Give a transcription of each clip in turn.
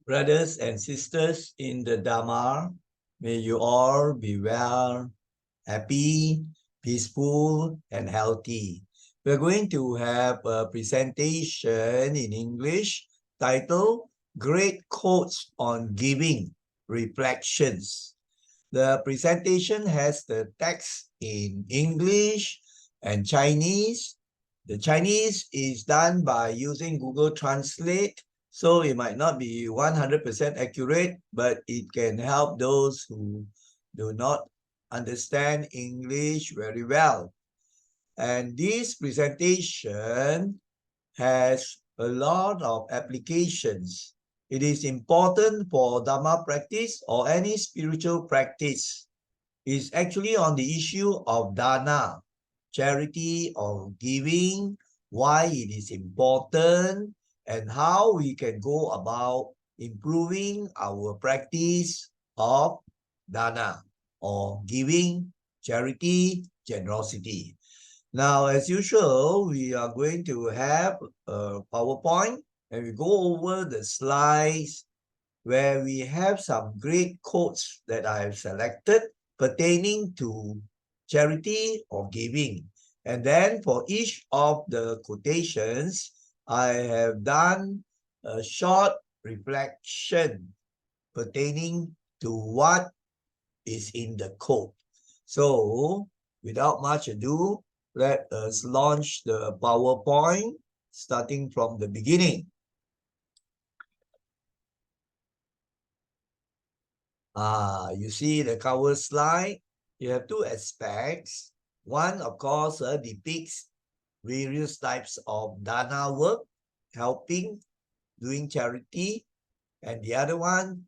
Brothers and sisters in the Dharma, may you all be well, happy, peaceful, and healthy. We're going to have a presentation in English titled Great Quotes on Giving Reflections. The presentation has the text in English and Chinese. The Chinese is done by using Google Translate, so it might not be 100% accurate, but it can help those who do not understand English very well. And this presentation has a lot of applications. It is important for Dharma practice or any spiritual practice. It's actually on the issue of dana, charity or giving, why it is important, and how we can go about improving our practice of dana or giving, charity, generosity. Now, as usual, we are going to have a PowerPoint and we go over the slides where we have some great quotes that I have selected pertaining to charity or giving. And then for each of the quotations, I have done a short reflection pertaining to what is in the quote. So, without much ado, let us launch the PowerPoint starting from the beginning. You see the cover slide. You have two aspects. One, of course, depicts various types of dana work, helping, doing charity. And the other one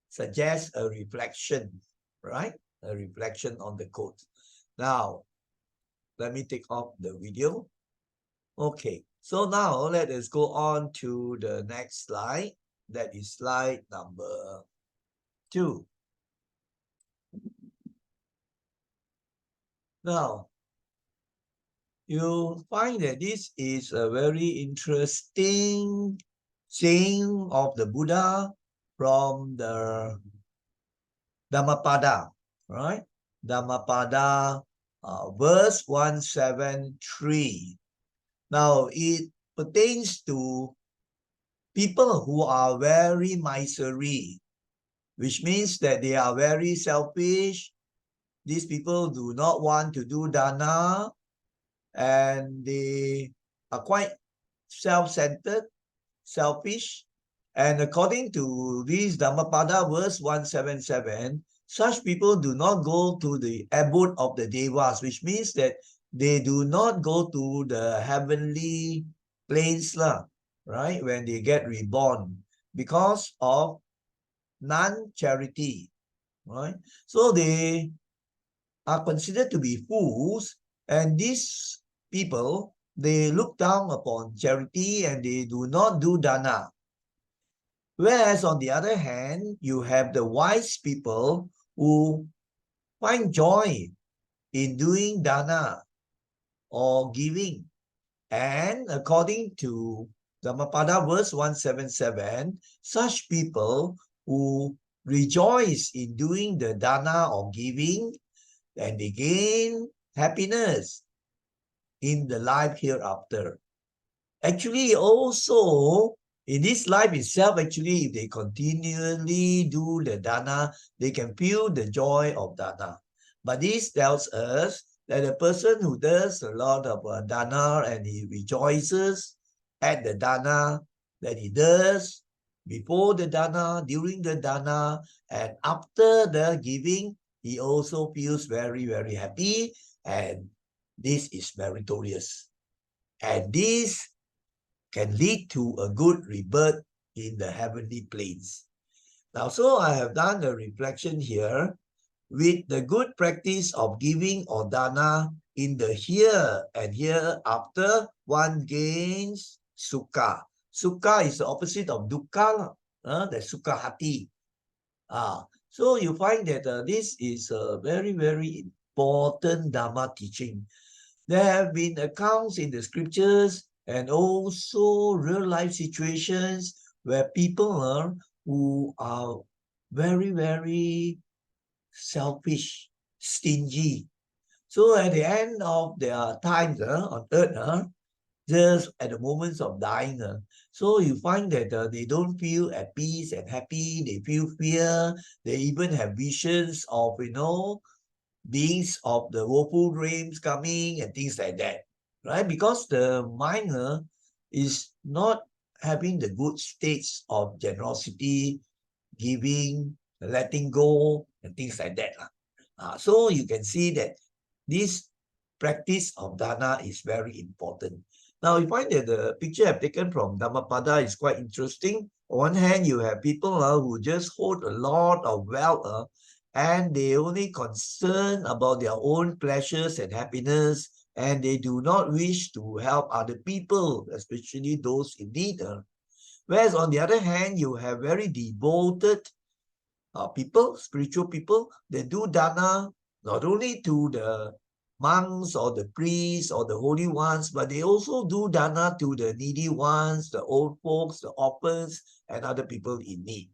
suggests a reflection, right? A reflection on the quote. Now, let me take off the video. Okay, so now let us go on to the next slide. That is slide number 2. Now, you find that this is a very interesting saying of the Buddha from the Dhammapada, right? Dhammapada, verse 173. Now, it pertains to people who are very miserly, which means that they are very selfish. These people do not want to do dana, and they are quite self-centered, selfish. And according to this Dhammapada verse 177, such people do not go to the abode of the devas, which means that they do not go to the heavenly planes, right, when they get reborn, because of non-charity, right? So they are considered to be fools, and these people, they look down upon charity and they do not do dana. Whereas on the other hand, you have the wise people who find joy in doing dana or giving. And according to Dhammapada verse 177, such people who rejoice in doing the dana or giving, and they gain happiness in the life hereafter. Actually, also, in this life itself, actually, if they continually do the dana, they can feel the joy of dana. But this tells us that a person who does a lot of dana and he rejoices at the dana that he does, before the dana, during the dana, and after the giving, he also feels very, very happy, and this is meritorious. And this can lead to a good rebirth in the heavenly planes. Now, so I have done a reflection here. With the good practice of giving or dana in the here and hereafter, one gains sukha. Sukha is the opposite of dukkha, the sukha hati. So you find that this is a very, very important Dharma teaching. There have been accounts in the scriptures and also real life situations where people who are very, very selfish, stingy. So at the end of their times on earth, just at the moments of dying, so you find that they don't feel at peace and happy. They feel fear. They even have visions of, beings of the woeful dreams coming and things like that, right? Because the mind is not having the good states of generosity, giving, letting go, and things like that. So you can see that this practice of dana is very important. Now, you find that the picture I've taken from Dhammapada is quite interesting. On one hand, you have people who just hold a lot of wealth and they only concern about their own pleasures and happiness, and they do not wish to help other people, especially those in need. Whereas on the other hand, you have very devoted people, spiritual people, they do dana not only to the monks or the priests or the holy ones, but they also do dana to the needy ones, the old folks, the orphans, and other people in need.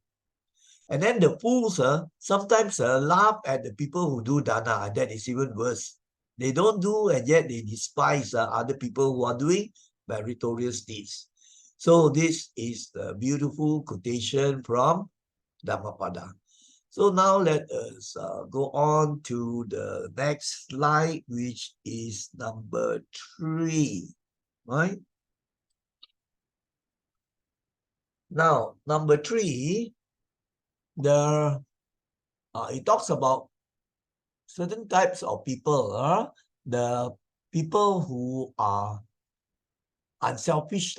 And then the fools sometimes laugh at the people who do dana. That is even worse. They don't do, and yet they despise other people who are doing meritorious deeds. So this is the beautiful quotation from Dhammapada. So now let us go on to the next slide, which is number 3, right? Now, number 3, it talks about certain types of people, the people who are unselfish,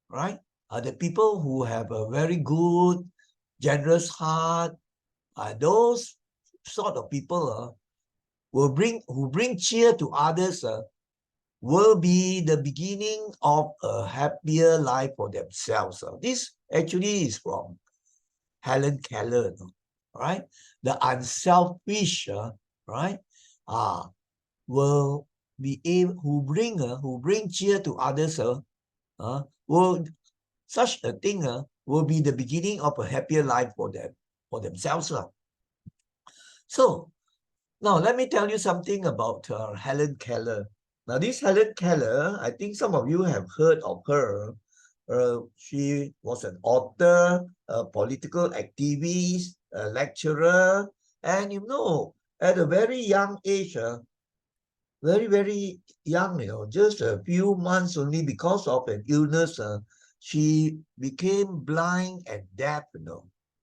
right? The people who have a very good, generous heart, those sort of people who bring cheer to others will be the beginning of a happier life for themselves. This actually is from Helen Keller, right? The unselfish, right, will be able who bring cheer to others. Will such a thing will be the beginning of a happier life for themselves. So now let me tell you something about Helen Keller. Now this Helen Keller, I think some of you have heard of her. She was an author, a political activist, a lecturer, and at a very young age, very, very young, just a few months only, because of an illness, she became blind and deaf,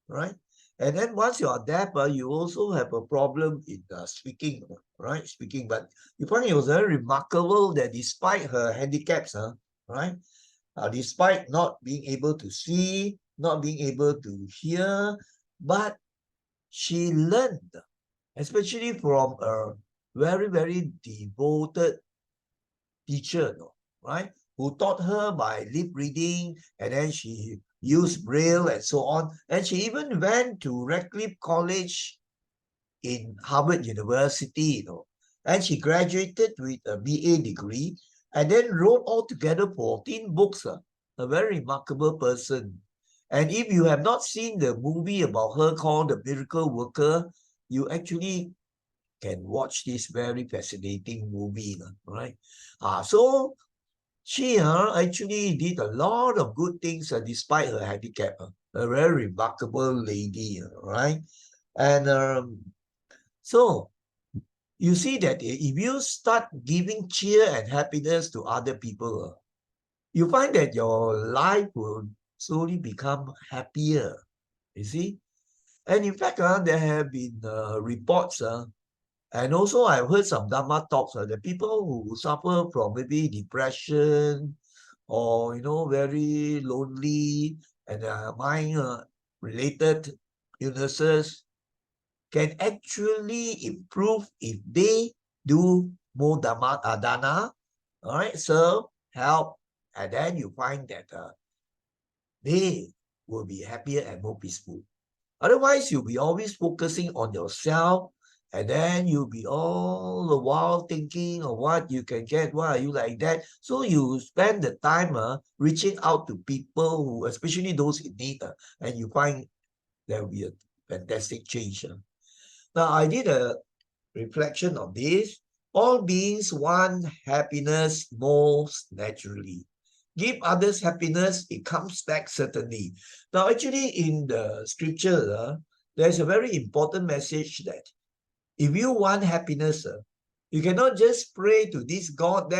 right? And then once you are deaf, you also have a problem in speaking, right? Speaking, but you find it was very remarkable that despite her handicaps, right? Despite not being able to see, not being able to hear, but she learned, especially from a very, very devoted teacher, right? Who taught her by lip reading, and then she used Braille and so on. And she even went to Radcliffe College in Harvard University, and she graduated with a BA degree and then wrote altogether 14 books. A very remarkable person. And if you have not seen the movie about her called The Miracle Worker, you actually can watch this very fascinating movie, right? So she actually did a lot of good things despite her handicap. A very remarkable lady, right? And so you see that if you start giving cheer and happiness to other people, you find that your life will slowly become happier, you see? And in fact, there have been reports, and also I've heard some Dharma talks, that people who suffer from maybe depression or, very lonely and mind-related illnesses can actually improve if they do more dana, all right, serve, help, and then you find that they will be happier and more peaceful. Otherwise, you'll be always focusing on yourself, and then you'll be all the while thinking of what you can get. Why are you like that? So you spend the time reaching out to people who, especially those in need, and you find There will be a fantastic change. Now, I did a reflection on this. All beings want happiness most naturally. Give others happiness, it comes back certainly. Now, actually, in the scripture, there's a very important message that if you want happiness, you cannot just pray to this God,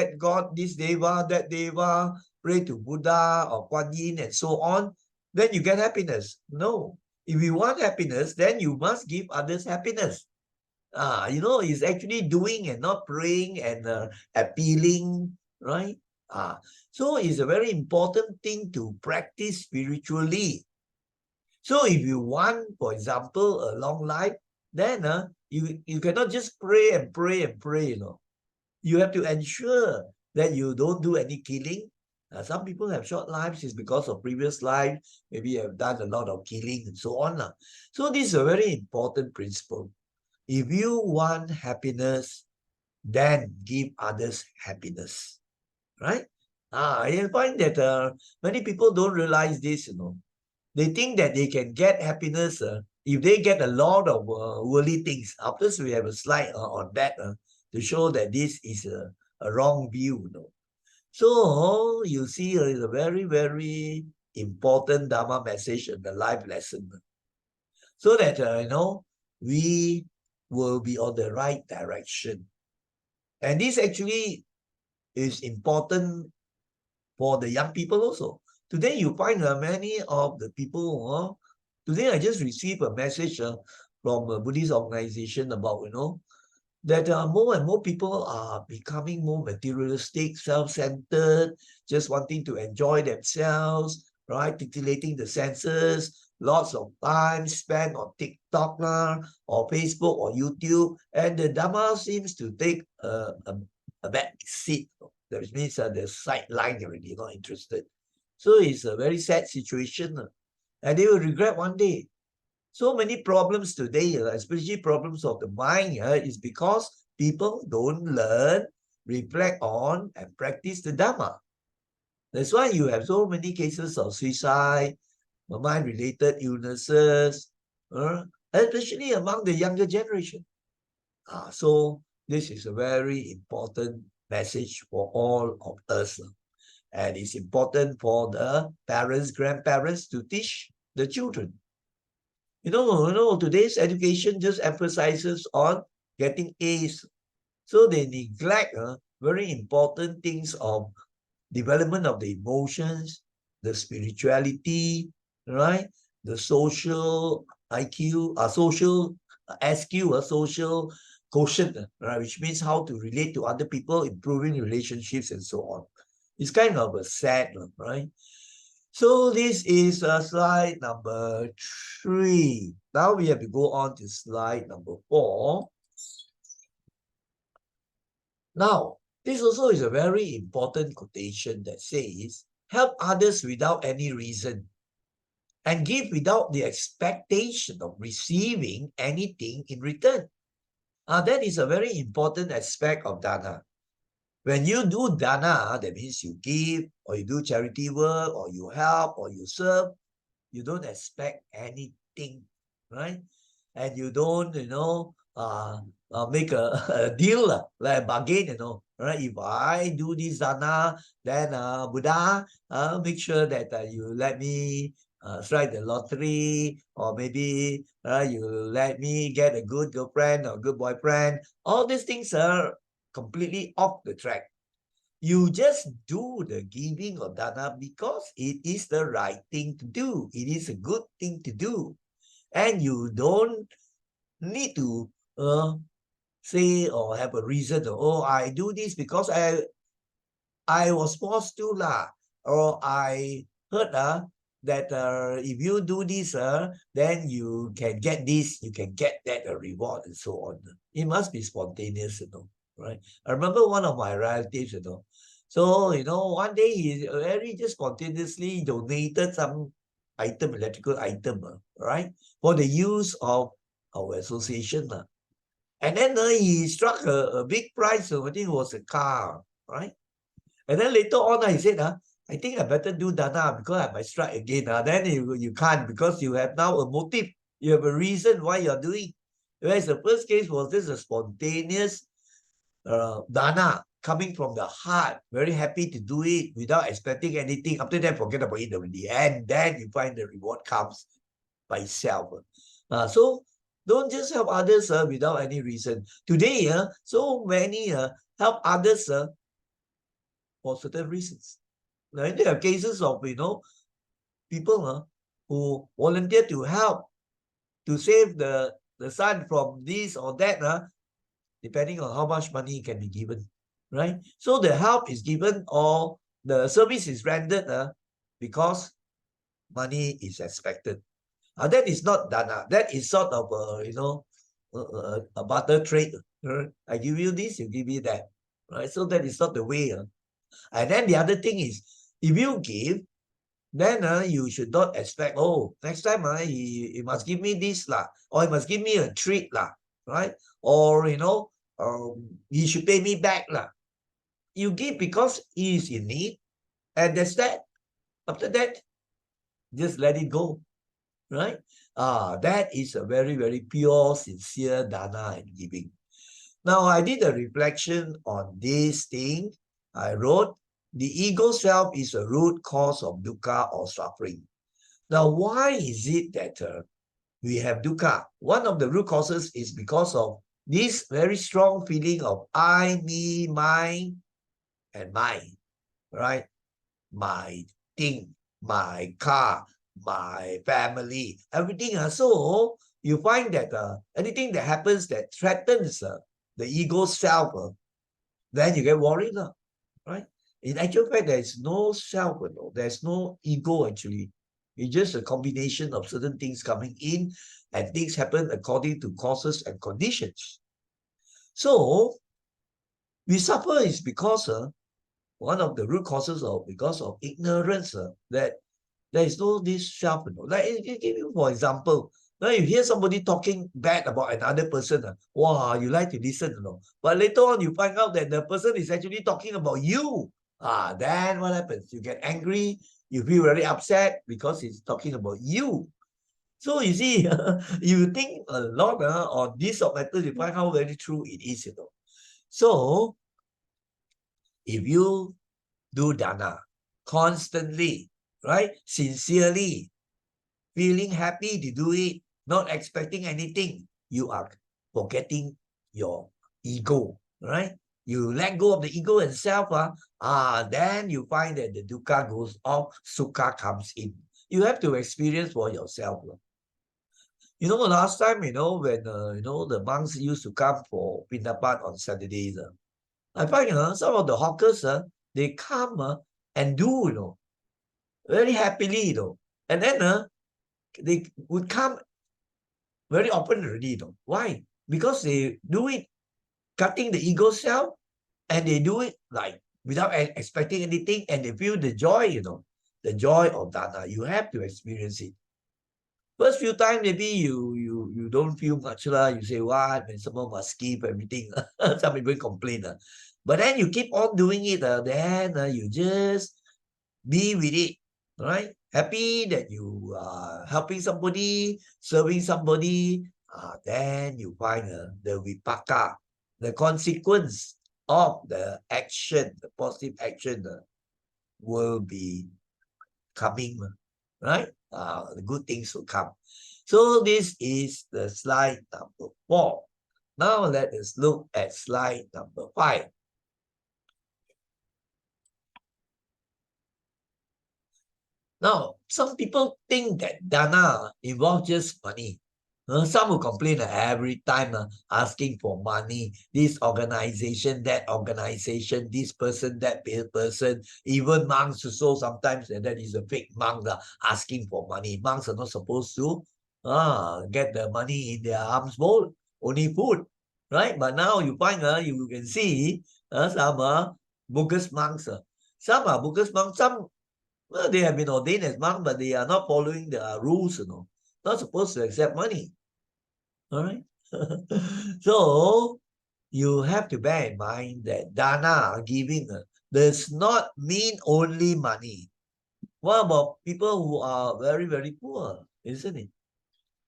this Deva, that Deva, pray to Buddha or Kuan Yin and so on, then you get happiness. No. If you want happiness, then you must give others happiness. It's actually doing and not praying and appealing, right? So it's a very important thing to practice spiritually. So if you want, for example, a long life, then you cannot just pray and pray and pray, You have to ensure that you don't do any killing. Some people have short lives is because of previous life, maybe have done a lot of killing and so on. So this is a very important principle. If you want happiness, then give others happiness, right? I find that many people don't realize this, They think that they can get happiness if they get a lot of worldly things. After we have a slide on that to show that this is a wrong view, So you see, it's a very, very important Dharma message and the life lesson. So that, we will be on the right direction. And this actually is important for the young people also. Today you find many of the people, today I just received a message from a Buddhist organization about, that more and more people are becoming more materialistic, self-centered, just wanting to enjoy themselves, right? Titillating the senses, lots of time spent on TikTok or Facebook or YouTube, and the Dhamma seems to take a back seat. That means they're sidelined already, not interested. So it's a very sad situation, and they will regret one day. So many problems today, especially problems of the mind, is because people don't learn, reflect on, and practice the Dhamma. That's why you have so many cases of suicide, mind-related illnesses, especially among the younger generation. So this is a very important message for all of us. And it's important for the parents, grandparents to teach the children. Today's education just emphasizes on getting A's. So they neglect very important things of development of the emotions, the spirituality, right? The social IQ, social SQ, social quotient, right? Which means how to relate to other people, improving relationships and so on. It's kind of a sad, right? So this is slide number 3. Now we have to go on to slide number 4. Now, this also is a very important quotation that says, help others without any reason and give without the expectation of receiving anything in return. That is a very important aspect of dana. When you do dana, that means you give or you do charity work or you help or you serve, you don't expect anything, right? And you don't, make a deal, like a bargain, right? If I do this dana, then Buddha, make sure that you let me strike the lottery, or maybe you let me get a good girlfriend or good boyfriend. All these things are completely off the track. You just do the giving of dana because it is the right thing to do. It is a good thing to do. And you don't need to say or have a reason. I do this because I was forced to or I heard that if you do this, then you can get this, you can get that, a reward and so on. It must be spontaneous, right? I remember one of my relatives, So, one day he very just spontaneously donated some item, electrical item, right? For the use of our association. And then he struck a big prize, I think it was a car, right? And then later on, he said, I think I better do dana because I might strike again. Then you can't because you have now a motive You have a reason why you're doing. Whereas the first case was this a spontaneous dana coming from the heart, very happy to do it without expecting anything. After that, forget about it already. And then you find the reward comes by itself. So don't just help others without any reason. Today, so many help others for certain reasons. Now, there are cases of, people who volunteer to help to save the son from this or that, depending on how much money can be given, right? So the help is given or the service is rendered because money is expected. That is not dana. That is sort of a barter trade. Right? I give you this, you give me that, right? So that is not the way. And then the other thing is, if you give, then you should not expect, oh, next time he must give me this lah, or he must give me a treat lah, right? Or, he should pay me back lah. You give because he is in need, and that's that. After that, just let it go, right? That is a very, very pure, sincere dana and giving. Now, I did a reflection on this thing. I wrote, the ego self is a root cause of dukkha or suffering. Now, why is it that we have dukkha? One of the root causes is because of this very strong feeling of I, me, mine, and mine, right? My thing, my car, my family, everything. So you find that anything that happens that threatens the ego self, then you get worried, right? In actual fact, there is no self, there's no ego actually. It's just a combination of certain things coming in and things happen according to causes and conditions. So we suffer is because one of the root causes of because of ignorance that there is no this self. Like give you for example, now you hear somebody talking bad about another person, wow, you like to listen, but later on you find out that the person is actually talking about you. Then what happens? You get angry, you feel very upset because he's talking about you. So you see, you think a lot on this sort of matters, you find how very true it is, So if you do dana constantly, right? Sincerely, feeling happy to do it, not expecting anything, you are forgetting your ego, right? You let go of the ego and self, then you find that the dukkha goes off, sukha comes in. You have to experience for yourself. Last time, when, the monks used to come for Pindapat on Saturdays, I find some of the hawkers, they come and do, very happily, and then they would come very often already, Why? Because they do it cutting the ego self, and they do it like without expecting anything, and they feel the joy, the joy of dana. You have to experience it. First few times, maybe you don't feel much lah. You say, what? When someone must skip everything. Some people complain. But then you keep on doing it, then you just be with it, right? Happy that you are helping somebody, serving somebody, then you find the vipaka, the consequence of the action, the positive action will be coming, right? The good things will come. So this is the slide number 4. Now let us look at slide number 5. Now, some people think that dana involves just money. Some will complain every time asking for money. This organization, that organization, this person, that person. Even monks also sometimes, and that is a fake monk asking for money. Monks are not supposed to get the money in their alms bowl, only food, right? But now you find, you can see some bogus monks. Some are bogus monks, some well, they have been ordained as monks, but they are not following the rules, Not supposed to accept money. All right. So you have to bear in mind that dana, giving, does not mean only money. What about people who are very, very poor, isn't it?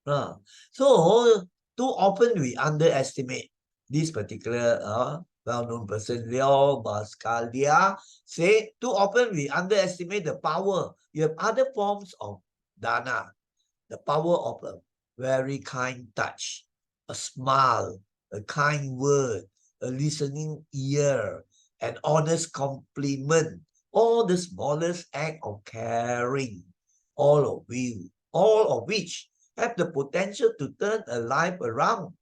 So too often we underestimate this particular well-known person, Leo Mascalia, say too often we underestimate the power. You have other forms of dana, the power of a very kind touch, a smile, a kind word, a listening ear, an honest compliment, all the smallest act of caring, all of which have the potential to turn a life around.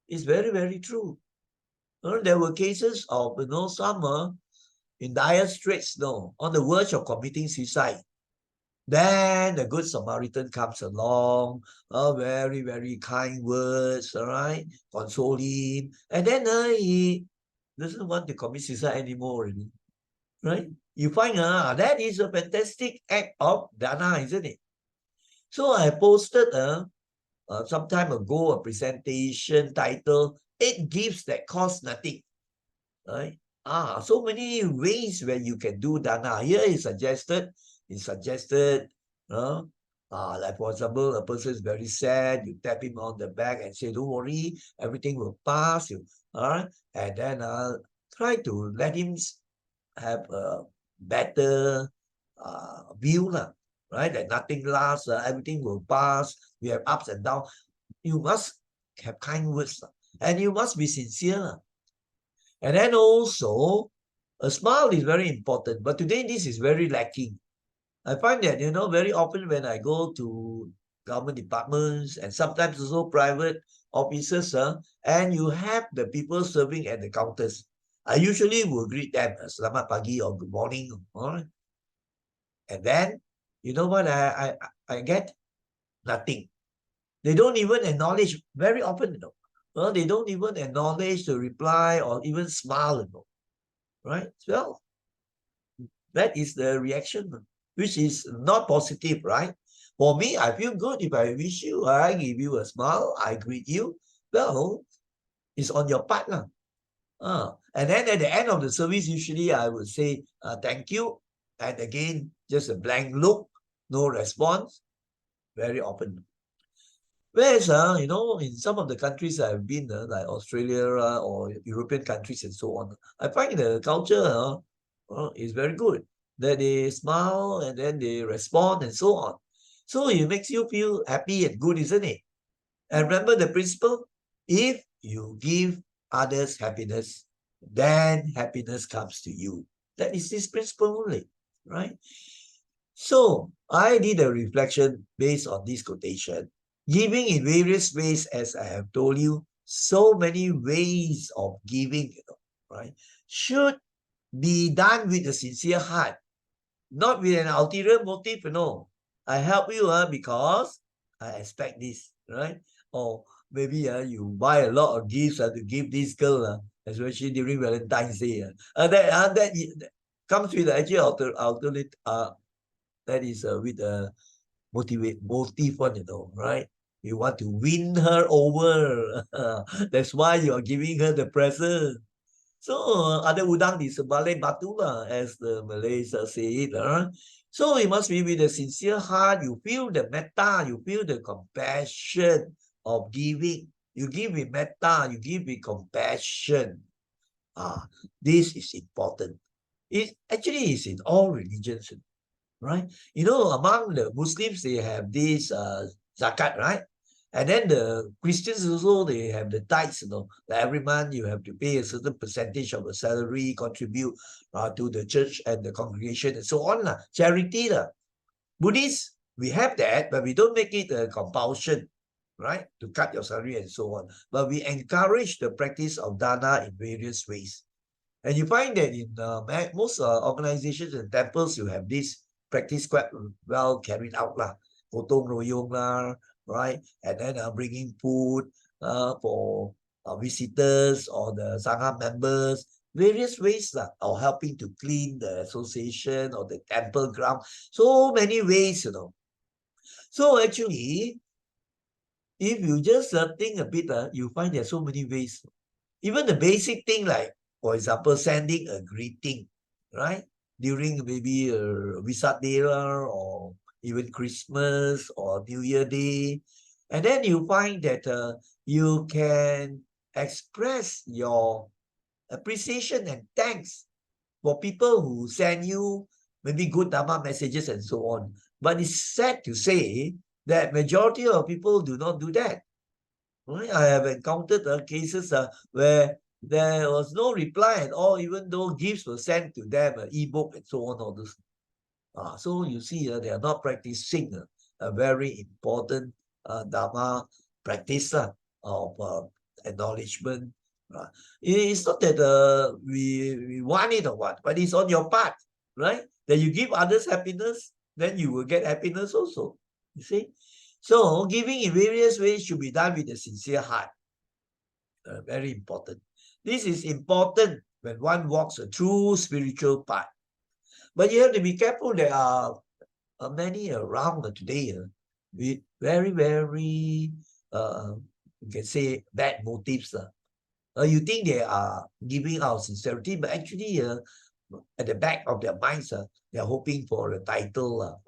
It's very, very true. There were cases of, some in dire straits, on the verge of committing suicide. Then the good Samaritan comes along, very, very kind words, all right, console him. And then he doesn't want to commit suicide anymore, already, right? You find that is a fantastic act of dana, isn't it? So I posted some time ago a presentation titled, 8 Gifts That Cost Nothing, right? So many ways where you can do dana. Here it suggested, like for example, a person is very sad, you tap him on the back and say, don't worry, everything will pass. All right, and then try to let him have a better view, right? That nothing lasts, everything will pass. We have ups and downs. You must have kind words, and you must be sincere. And then also, a smile is very important. But today, this is very lacking. I find that, very often when I go to government departments and sometimes also private offices, and you have the people serving at the counters, I usually will greet them, selamat pagi or good morning. All right? And then, you know what I get? Nothing. They don't even acknowledge very often, they don't even acknowledge the reply or even smile, right? Well, that is the reaction, which is not positive, right? For me, I feel good if I wish you, I give you a smile, I greet you. Well, it's on your part. And then at the end of the service, usually I would say, thank you. And again, just a blank look, no response, very often. Whereas, in some of the countries I've been, like Australia or European countries and so on, I find the culture is very good. That they smile and then they respond and so on. So it makes you feel happy and good, isn't it? And remember the principle, if you give others happiness, then happiness comes to you. That is this principle only, right? So I did a reflection based on this quotation. Giving in various ways, as I have told you, so many ways of giving, right, should be done with a sincere heart, not with an ulterior motive, I help you because I expect this, right? Or maybe you buy a lot of gifts to give this girl, especially during Valentine's Day. That comes with actually alternate, that is with a motive one, right? You want to win her over. That's why you are giving her the present. So, ada udang di sebalai batu lah, as the Malays say it. So, it must be with a sincere heart. You feel the metta, you feel the compassion of giving. You give with metta, you give with compassion. This is important. It actually is in all religions, right? Among the Muslims, they have this zakat, right? And then the Christians also, they have the tithes, like every month you have to pay a certain percentage of the salary, contribute to the church and the congregation and so on. Charity. Buddhists, we have that, but we don't make it a compulsion, right? To cut your salary and so on. But we encourage the practice of dana in various ways. And you find that in most organizations and temples, you have this practice quite well carried out, gotong royong, right? And then bringing food for visitors or the sangha members, various ways of helping to clean the association or the temple ground. So many ways, So actually, if you just think a bit, you find there are so many ways. Even the basic thing, like, for example, sending a greeting, right? During maybe Vesak Day or even Christmas or New Year Day. And then you find that you can express your appreciation and thanks for people who send you maybe good Dharma messages and so on. But it's sad to say that majority of people do not do that. Right? I have encountered cases where there was no reply at all, even though gifts were sent to them, an ebook and so on, all this. So you see, they are not practicing a very important Dharma practice of acknowledgement. It's not that we want it or what, but it's on your part, right? That you give others happiness, then you will get happiness also. You see? So giving in various ways should be done with a sincere heart. Very important. This is important when one walks a true spiritual path. But you have to be careful. There are many around today with very, very, you can say, bad motives. You think they are giving out sincerity, but actually at the back of their minds, they're hoping for a title,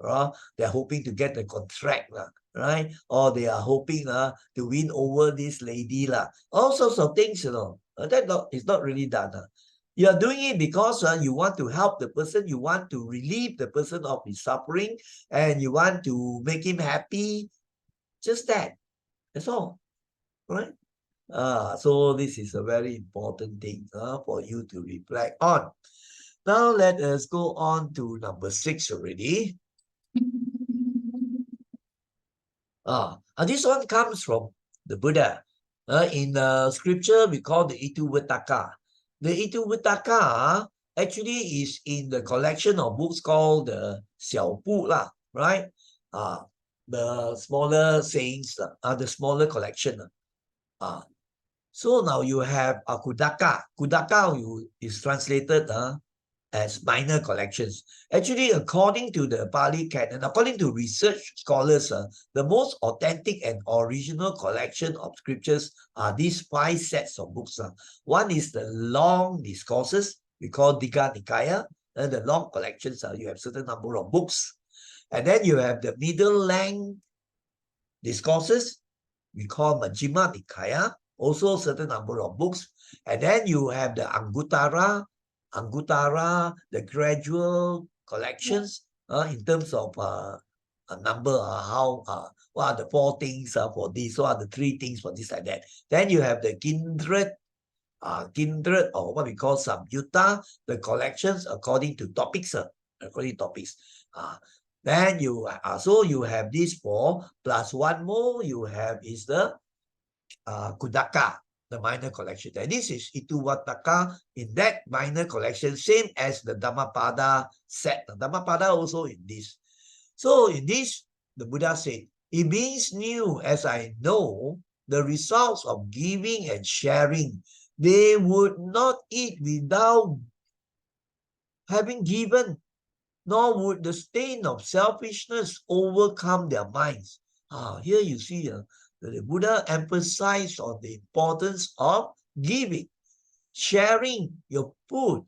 they're hoping to get a contract, right? Or they are hoping to win over this lady. All sorts of things, that is not really done. You are doing it because you want to help the person, you want to relieve the person of his suffering, and you want to make him happy. Just that. That's all. Right? So this is a very important thing for you to reflect on. Now let us go on to number 6 already. This one comes from the Buddha. In scripture, we call the Ituvataka. The Ituvataka actually is in the collection of books called the Xiaobu, right? The smaller sayings, the smaller collection. So now you have Kudaka. Kudaka is translated as minor collections. Actually, according to the Pali Canon, according to research scholars, the most authentic and original collection of scriptures are these 5 sets of books. One is the long discourses, we call Digha Nikaya, and the long collections, you have certain number of books. And then you have the middle length discourses, we call Majjhima Nikaya, also certain number of books. And then you have the Anguttara, the gradual collections, in terms of a number, what are the 4 things for this, what are the 3 things for this, like that. Then you have the kindred, or what we call Samyutta, the collections according to topics, Then you so you have these 4 plus one more you have is the Kudaka, the minor collection. And this is Ituvataka in that minor collection, same as the Dhammapada set. The Dhammapada also in this. So in this, the Buddha said, it means new as I know the results of giving and sharing. They would not eat without having given, nor would the stain of selfishness overcome their minds. Here you see the Buddha emphasized on the importance of giving, sharing your food,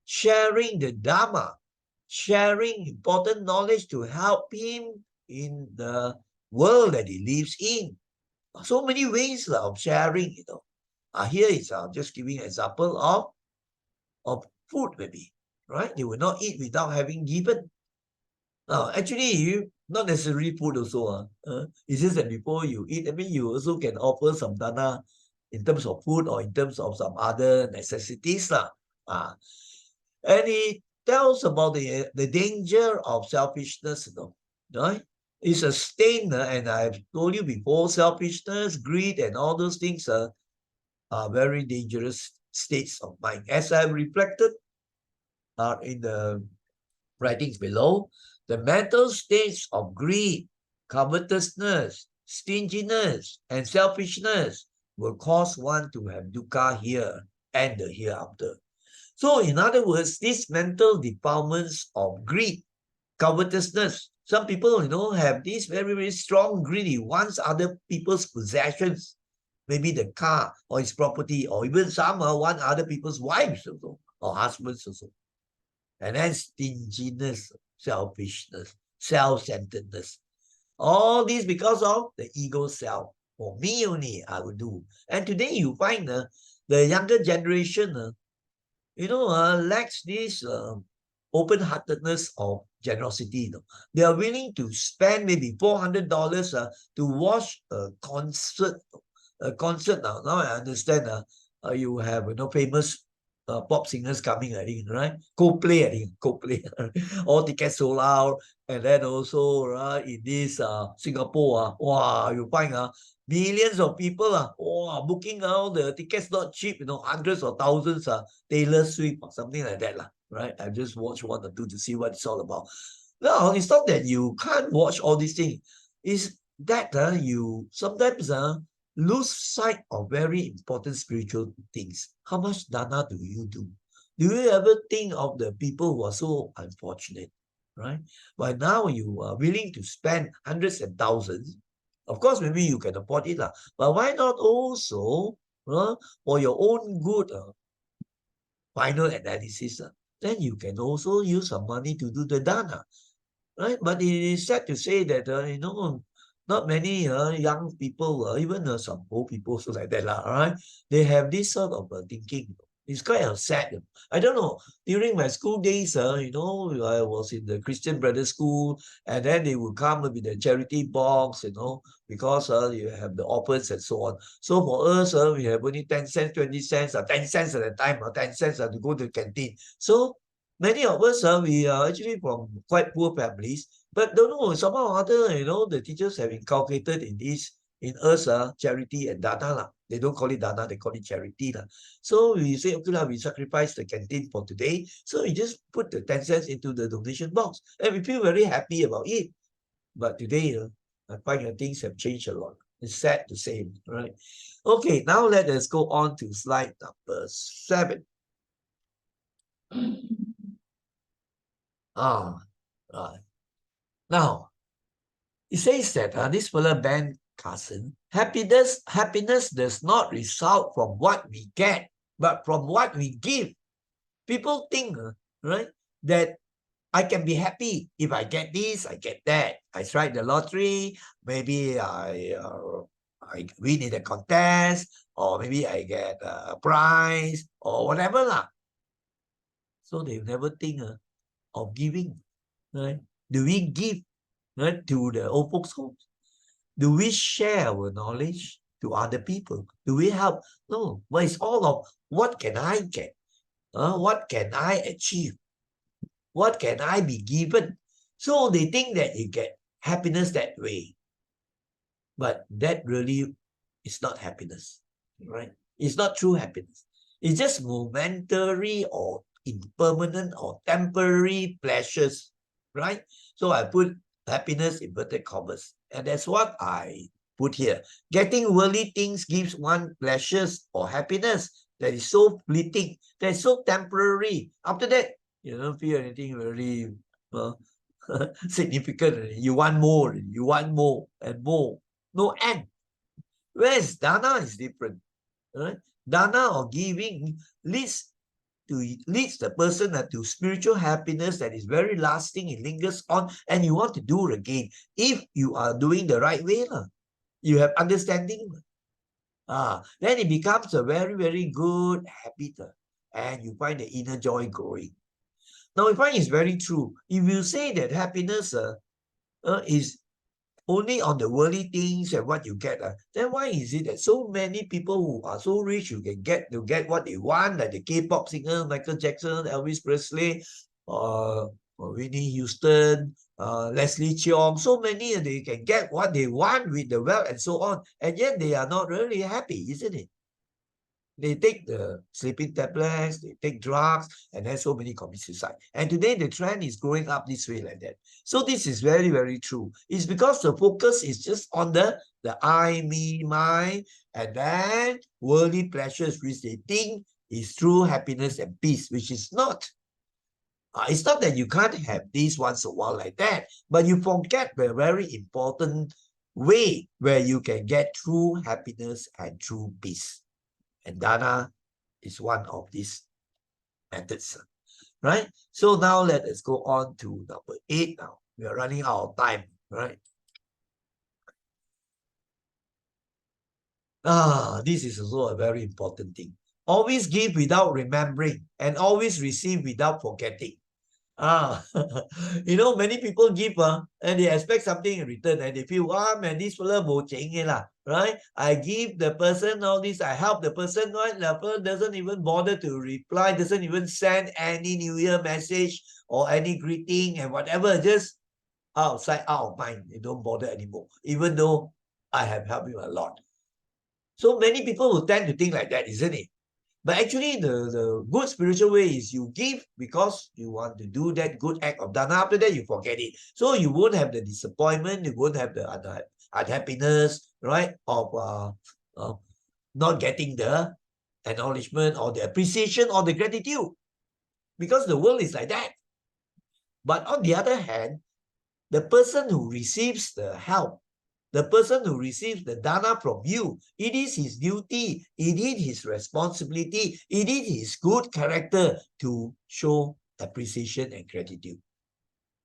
sharing the Dharma, sharing important knowledge to help him in the world that he lives in. So many ways of sharing, Here is just giving an example of food maybe, right? They will not eat without having given. Actually, not necessarily food also. It's just that before you eat, you also can offer some dana in terms of food or in terms of some other necessities. And he tells about the danger of selfishness, right? It's a stain, and I've told you before, selfishness, greed, and all those things are very dangerous states of mind. As I reflected in the writings below, the mental states of greed, covetousness, stinginess, and selfishness will cause one to have dukkha here and the hereafter. So in other words, these mental defilements of greed, covetousness, some people, have this very, very strong greed. He wants other people's possessions, maybe the car or his property, or even some want other people's wives also, or husbands also. And then stinginess, selfishness, self-centeredness. All this because of the ego self. For me only, I will do. And today you find the younger generation, lacks this open-heartedness of generosity. They are willing to spend maybe $400 to watch a concert. A concert now I understand. You have famous pop singers coming. I think right. Coldplay. I think Coldplay. All tickets sold out, and then also in this Singapore. Wow, you find millions of people booking out the tickets not cheap. Hundreds or thousands. Taylor Swift or something like that lah. Right. I just watched one or two to see what it's all about. No, it's not that you can't watch all these things. It's that you sometimes lose sight of very important spiritual things. How much dana do you do? Do you ever think of the people who are so unfortunate, right? But now you are willing to spend hundreds and thousands. Of course, maybe you can afford it, but why not also for your own good final analysis? Then you can also use some money to do the dana, right? But it is sad to say that not many young people, even some old people also like that lah, right? They have this sort of thinking. It's kind of sad. I don't know. During my school days, I was in the Christian Brothers School, and then they would come with the charity box, because you have the offers and so on. So for us, we have only 10 cents, 20 cents, 10 cents at a time, or 10 cents to go to the canteen. So many of us, we are actually from quite poor families, but don't know, somehow or other, the teachers have inculcated in us, charity and dana lah. They don't call it dana, they call it charity lah. So we say, okay lah, we sacrifice the canteen for today. So we just put the 10 cents into the donation box, and we feel very happy about it. But today, I find that things have changed a lot. It's sad to say, right? Okay, now let us go on to slide number 7. Right. Now, it says that this fellow Ben Carson, happiness does not result from what we get, but from what we give. People think, right, that I can be happy if I get this, I get that. I strike the lottery, maybe I win in a contest, or maybe I get a prize, or whatever lah. So they never think of giving, right? Do we give, right, to the old folks' homes? Do we share our knowledge to other people? Do we help? No, but it's all of what can I get? What can I achieve? What can I be given? So they think that you get happiness that way. But that really is not happiness, right? It's not true happiness. It's just momentary or impermanent or temporary pleasures, right? So I put happiness in inverted commas. And that's what I put here. Getting worldly things gives one pleasures or happiness that is so fleeting, that is so temporary. After that, you don't feel anything very significant. You want more and more. No end. Whereas dana is different. Right? Dana or giving leads the person to spiritual happiness that is very lasting. It lingers on, and you want to do it again if you are doing the right way. You have understanding. Then it becomes a very, very good habit, and you find the inner joy growing. Now, I find it's very true. If you say that happiness is only on the worldly things and what you get, then why is it that so many people who are so rich, you can get what they want, like the K-pop singer Michael Jackson, Elvis Presley, or Whitney Houston, Leslie Cheung, so many, they can get what they want with the wealth and so on, and yet they are not really happy, isn't it? They take the sleeping tablets, they take drugs, and then so many commit suicide. And today the trend is growing up this way like that. So this is very, very true. It's because the focus is just on the I, me, my, and then worldly pleasures, which they think is true happiness and peace, which is not. It's not that you can't have these once in a while like that, but you forget the very important way where you can get true happiness and true peace. And dana is one of these methods, right? So now let us go on to number 8 now. We are running out of time, right? This is also a very important thing. Always give without remembering and always receive without forgetting. Many people give and they expect something in return and they feel, man, this fella bo cheng lah, right? I give the person all this, I help the person, right? The person doesn't even bother to reply, doesn't even send any New Year message or any greeting and whatever, just outside, out of mind. They don't bother anymore, even though I have helped you a lot. So many people will tend to think like that, isn't it? But actually, the good spiritual way is you give because you want to do that good act of dana. After that, you forget it. So you won't have the disappointment, you won't have the unhappiness, right, of not getting the acknowledgement or the appreciation or the gratitude. Because the world is like that. But on the other hand, the person who receives the help, the person who receives the dana from you, it is his duty, it is his responsibility, it is his good character to show appreciation and gratitude.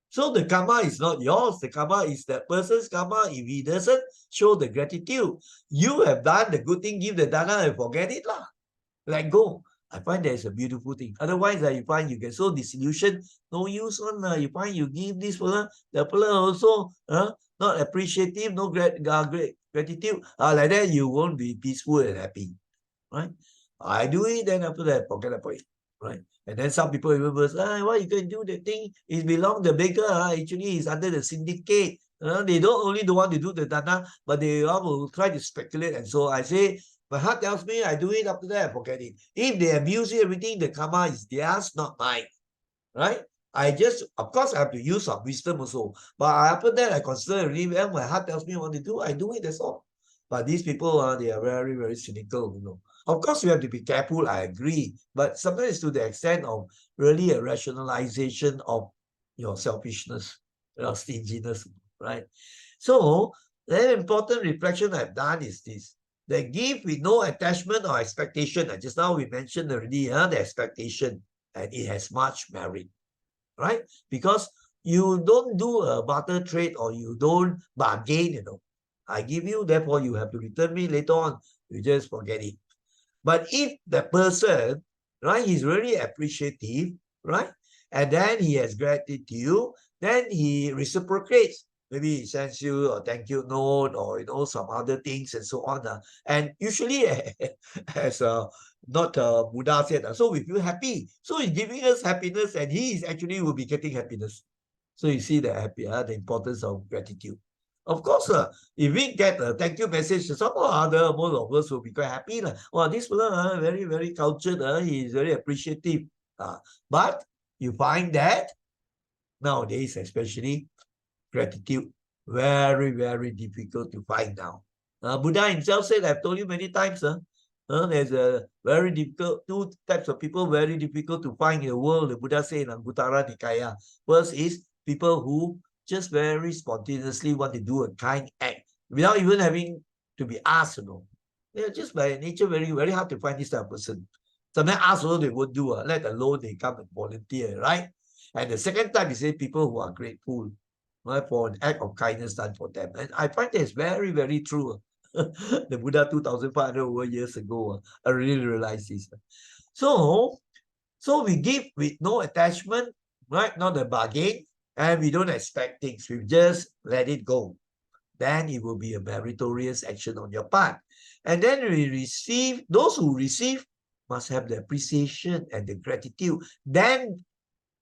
So the karma is not yours, the karma is that person's karma. If he doesn't show the gratitude, you have done the good thing, give the dana and forget it lah. Let go. I find that is a beautiful thing. Otherwise, you find you get so disillusioned, no use on. You find you give this fella, the fella also not appreciative, no gratitude. Like that, you won't be peaceful and happy, right? I do it, then after that, forget about it, right? And then some people even verse, why you can do the thing? It belongs the baker. Actually, it's under the syndicate. They don't want to do the dana, but they will try to speculate. And so I say, my heart tells me I do it, after that I forget it. If they abuse it, everything, the karma is theirs, not mine, right? Of course, I have to use some wisdom also. But after that, I consider really well, my heart tells me what to do, I do it, that's all. But these people, they are very, very cynical. Of course, you have to be careful, I agree. But sometimes to the extent of really a rationalization of your selfishness, stinginess, right? So, the important reflection I've done is this. They give with no attachment or expectation. Just now we mentioned already, the expectation, and it has much merit, right? Because you don't do a barter trade or you don't bargain, I give you, therefore you have to return me later on. You just forget it. But if the person, right, he's really appreciative, right, and then he has gratitude, then he reciprocates. Maybe he sends you a thank you note or some other things and so on. And usually, as not Buddha said, so we feel happy. So he's giving us happiness, and he is actually will be getting happiness. So you see the importance of gratitude. Of course, if we get a thank you message, somehow or other, most of us will be quite happy. This fella, very, very cultured, he is very appreciative. But you find that nowadays, especially, gratitude, very, very difficult to find now. Buddha himself said, I've told you many times, there's a very difficult, two types of people, very difficult to find in the world. The Buddha said in Anguttara Nikaya. First is people who just very spontaneously want to do a kind act without even having to be asked, They're just by nature very, very hard to find this type of person. Sometimes ask also they won't do, let alone they come and volunteer, right? And the second type is people who are grateful, right, for an act of kindness done for them. And I find that it's very, very true. The Buddha 2,500 over years ago, I really realized this. So we give with no attachment, right? Not a bargain, and we don't expect things. We just let it go. Then it will be a meritorious action on your part. And then we receive, those who receive must have the appreciation and the gratitude. Then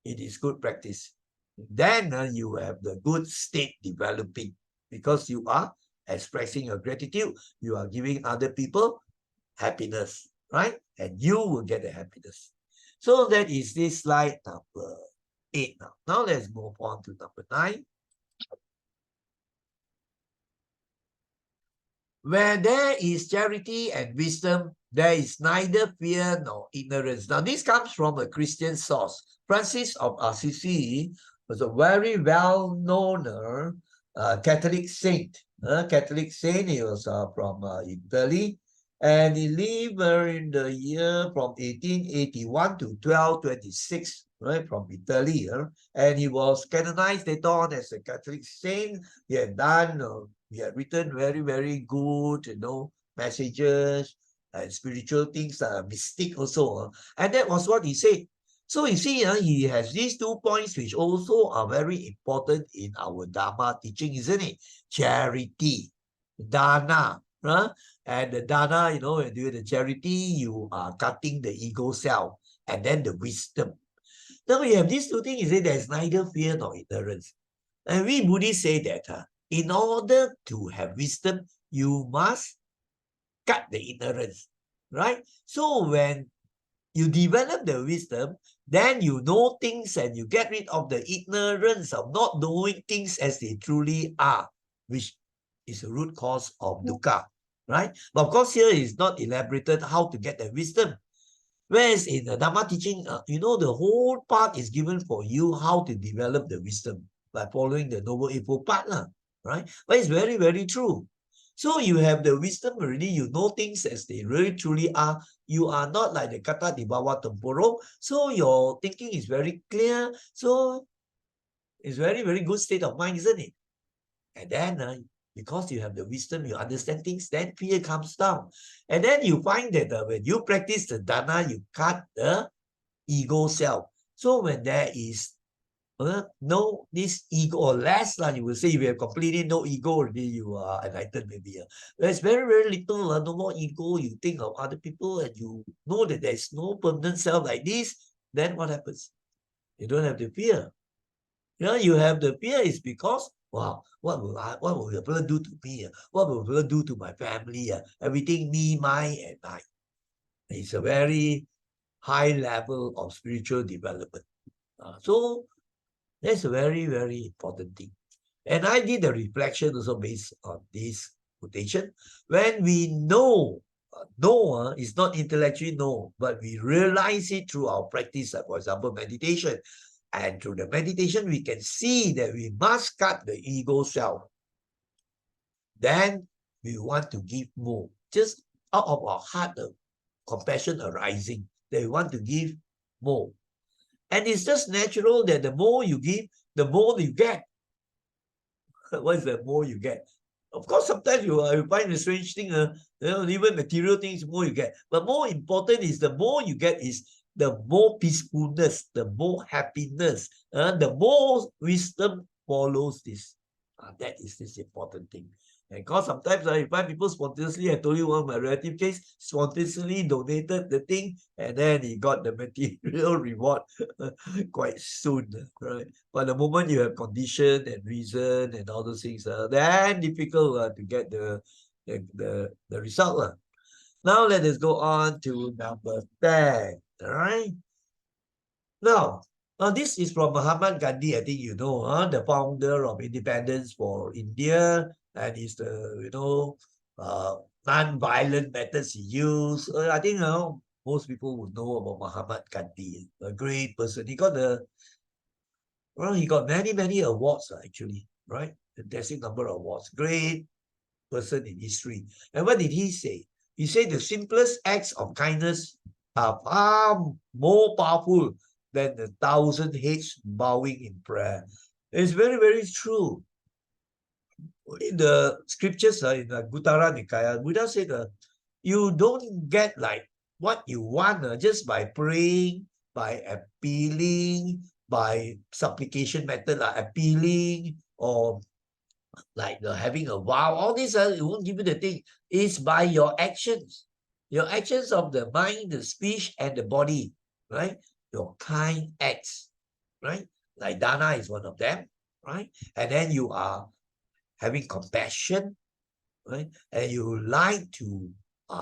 it is good practice. Then you have the good state developing because you are expressing your gratitude. You are giving other people happiness, right? And you will get the happiness. So that is this slide number 8 now. Now let's move on to number 9. Where there is charity and wisdom, there is neither fear nor ignorance. Now this comes from a Christian source. Francis of Assisi was a very well-known Catholic saint. He was from Italy. And he lived in the year from 1881 to 1226, right, from Italy. And he was canonized later on as a Catholic saint. He had written very, very good, messages and spiritual things, mystic also. And that was what he said. So you see, he has these 2 points which also are very important in our Dharma teaching, isn't it? Charity, dana, and the dana, when you do the charity, you are cutting the ego self, and then the wisdom. Now we have these 2 things, you say there's neither fear nor ignorance. And we Buddhists say that in order to have wisdom, you must cut the ignorance, right? So when you develop the wisdom, then you know things and you get rid of the ignorance of not knowing things as they truly are, which is the root cause of dukkha, right? But of course, here is not elaborated how to get the wisdom. Whereas in the Dharma teaching, the whole part is given for you how to develop the wisdom by following the Noble Eightfold Path, right? But it's very, very true. So you have the wisdom already, you know things as they really truly are. You are not like the kata di bawah tempurung. So your thinking is very clear. So it's very, very good state of mind, isn't it? And then because you have the wisdom, you understand things, then fear comes down. And then you find that when you practice the dana, you cut the ego self. So when there is no this ego or less, you will say if you have completely no ego already, you are enlightened maybe. There's very, very little, no more ego, you think of other people and you know that there's no permanent self like this, then what happens? You don't have the fear. You have the fear is because, wow, what will the person do to me? What will the person do to my family? Everything me, mine, and mine. It's a very high level of spiritual development. So that's a very, very important thing. And I did a reflection also based on this quotation. When we know, is not intellectually know, but we realize it through our practice, for example, meditation. And through the meditation, we can see that we must cut the ego self. Then we want to give more. Just out of our heart, the compassion arising, that we want to give more. And it's just natural that the more you give, the more you get. What is the more you get? Of course, sometimes you find a strange thing, even material things, more you get. But more important is the more you get is the more peacefulness, the more happiness, the more wisdom follows this. That is this important thing. And because sometimes I find people spontaneously, I told you one of my relative case, spontaneously donated the thing, and then he got the material reward quite soon, right? But the moment you have condition and reason and all those things, then difficult to get the result. Now let us go on to number 10, all right? Now, this is from Mahatma Gandhi. I think you know, the founder of independence for India, and he's the non-violent methods he used. I think most people would know about Mahatma Gandhi, a great person. He got many awards actually, right? A fantastic number of awards. Great person in history. And what did he say? He said the simplest acts of kindness are far more powerful than 1,000 heads bowing in prayer. It's very, very true. In the scriptures, in the Guttara Nikaya, Buddha said, you don't get like what you want just by praying, by appealing, by supplication method, like appealing, or like having a vow. All this, it won't give you the thing. It's by your actions. Your actions of the mind, the speech, and the body, right? Your kind acts, right? Like dana is one of them, right? And then you are having compassion, right? And you like to